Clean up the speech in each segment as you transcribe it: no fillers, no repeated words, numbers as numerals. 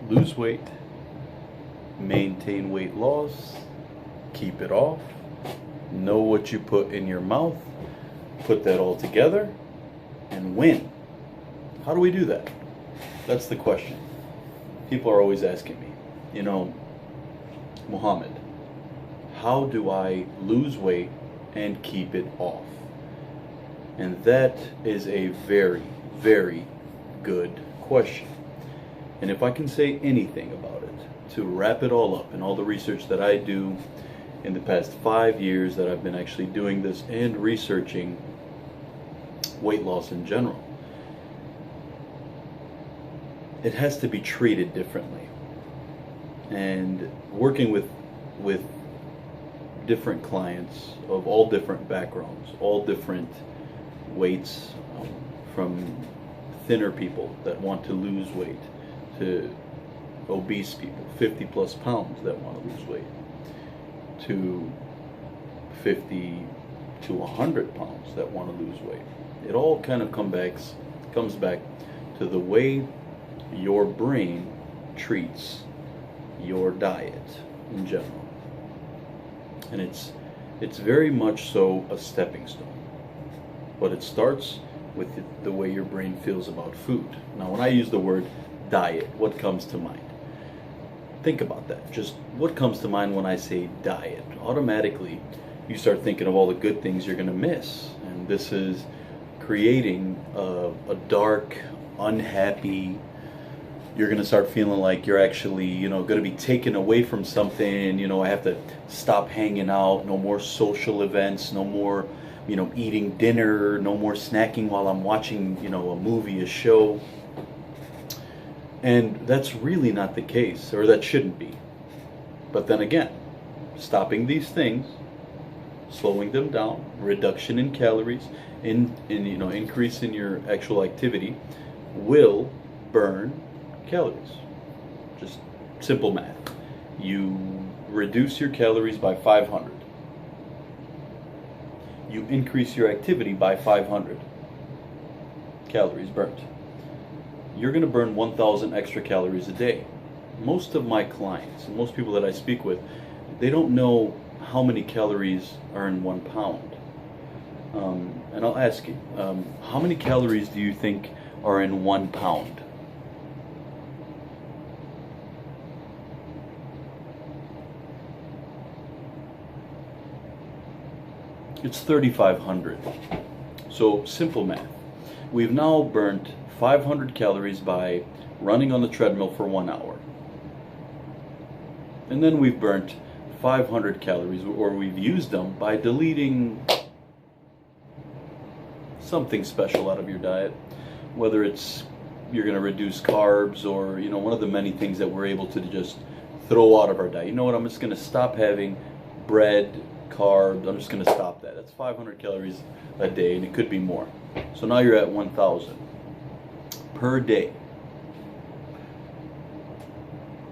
lose weight, maintain weight loss, keep it off, know what you put in your mouth, put that all together, and win. How do we do that? That's the question. People are always asking me, Muhammad, how do I lose weight and keep it off? And that is a very, very good question. And if I can say anything about it, to wrap it all up and all the research that I do in the past 5 years that I've been actually doing this and researching weight loss in general, it has to be treated differently. And working with different clients of all different backgrounds, all different weights, from thinner people that want to lose weight to obese people, 50 plus pounds that want to lose weight, to 50 to 100 pounds that want to lose weight. It all kind of comes back to the way your brain treats your diet in general. And it's very much so a stepping stone. But it starts with the way your brain feels about food. Now, when I use the word diet, what comes to mind? Think about that. Just what comes to mind when I say diet? Automatically, you start thinking of all the good things you're going to miss. And this is creating a dark, unhappy, you're going to start feeling like you're actually, going to be taken away from something. I have to stop hanging out, no more social events, no more, eating dinner, no more snacking while I'm watching, a movie, a show. And that's really not the case, or that shouldn't be. But then again, stopping these things, slowing them down, reduction in calories, increase in your actual activity will burn calories. Just simple math. You reduce your calories by 500. You increase your activity by 500 calories burnt. You're going to burn 1,000 extra calories a day. Most of my clients, and most people that I speak with, they don't know how many calories are in 1 pound. And I'll ask you, how many calories do you think are in 1 pound? It's 3,500. So simple math. We've now burnt 500 calories by running on the treadmill for 1 hour. And then we've burnt 500 calories, or we've used them by deleting something special out of your diet. Whether it's you're going to reduce carbs, or one of the many things that we're able to just throw out of our diet. You know what, I'm just going to stop having bread, carbs, I'm just going to stop that. That's 500 calories a day, and it could be more. So now you're at 1,000 per day.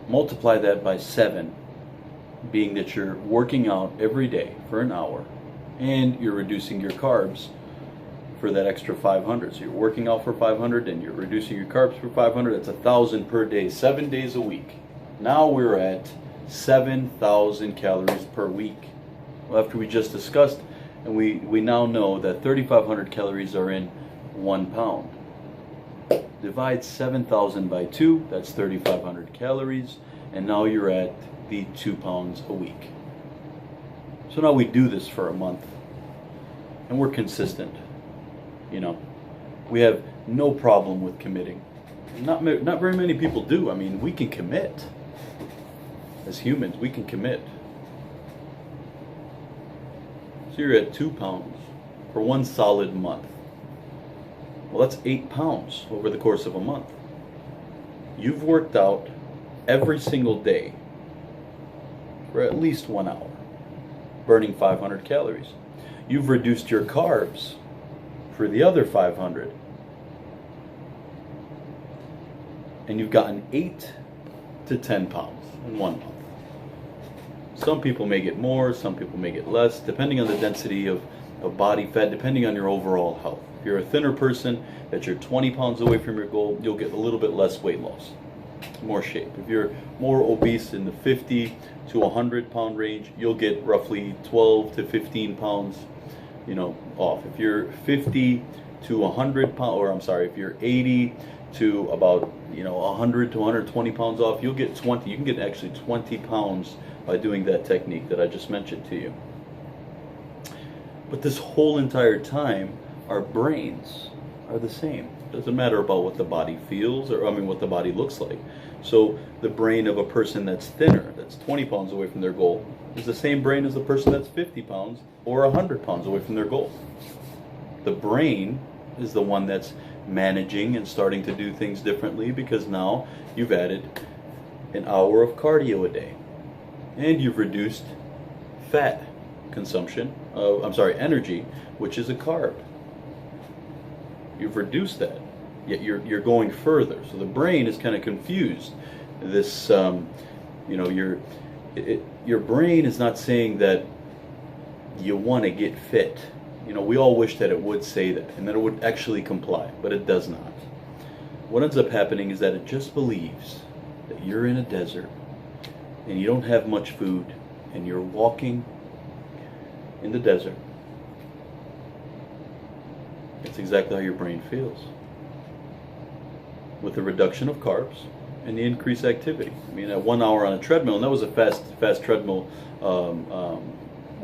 Multiply that by 7, being that you're working out every day for an hour, and you're reducing your carbs for that extra 500. So you're working out for 500, and you're reducing your carbs for 500. That's 1,000 per day, 7 days a week. Now we're at 7,000 calories per week. Well, after we just discussed, and we now know that 3,500 calories are in 1 pound. Divide 7,000 by 2, that's 3,500 calories, and now you're at the 2 pounds a week. So now we do this for a month, and we're consistent. We have no problem with committing. Not very many people do. I mean, we can commit. As humans, we can commit. So you're at 2 pounds for 1 solid month. Well, that's 8 pounds over the course of a month. You've worked out every single day for at least 1 hour, burning 500 calories. You've reduced your carbs for the other 500. And you've gotten 8 to 10 pounds in 1 month. Some people may get more, some people may get less, depending on the density of body fat, depending on your overall health. If you're a thinner person, that you're 20 pounds away from your goal, you'll get a little bit less weight loss. more shape. If you're more obese in the 50 to 100 pound range, you'll get roughly 12 to 15 pounds, off. If you're 50 to 100 pounds, or I'm sorry, if you're 80 to about 100 to 120 pounds off, you'll get 20. You can get actually 20 pounds by doing that technique that I just mentioned to you. But this whole entire time, our brains are the same. It doesn't matter about what the body feels, or what the body looks like. So the brain of a person that's thinner, that's 20 pounds away from their goal, is the same brain as the person that's 50 pounds or 100 pounds away from their goal. The brain is the one that's managing and starting to do things differently, because now you've added an hour of cardio a day, and you've reduced fat consumption, energy, which is a carb. You've reduced that, yet you're going further. So the brain is kind of confused. This, your brain is not saying that you want to get fit. We all wish that it would say that, and that it would actually comply, but it does not. What ends up happening is that it just believes that you're in a desert, and you don't have much food, and you're walking in the desert. That's exactly how your brain feels. With the reduction of carbs and the increased activity. At 1 hour on a treadmill, and that was a fast treadmill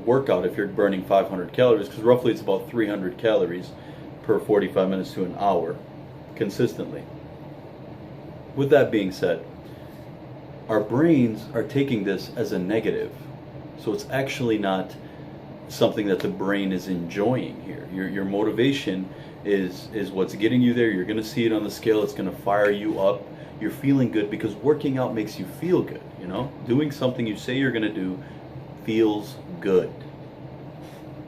workout if you're burning 500 calories, because roughly it's about 300 calories per 45 minutes to an hour consistently. With that being said, our brains are taking this as a negative. So it's actually not something that the brain is enjoying here. Your motivation is what's getting you there. You're going to see it on the scale. It's going to fire you up. You're feeling good because working out makes you feel good. Doing something you say you're going to do feels good.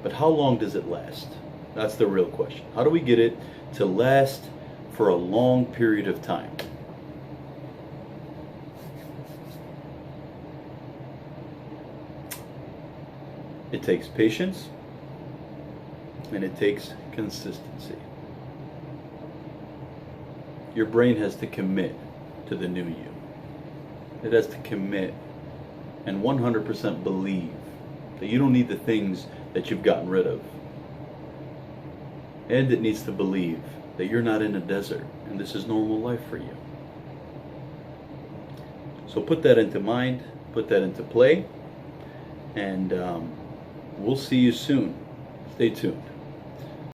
But how long does it last? That's the real question. How do we get it to last for a long period of time? It takes patience, and it takes consistency. Your brain has to commit to the new you. It has to commit and 100% believe that you don't need the things that you've gotten rid of. And it needs to believe that you're not in a desert and this is normal life for you. So put that into mind, put that into play, and we'll see you soon. Stay tuned.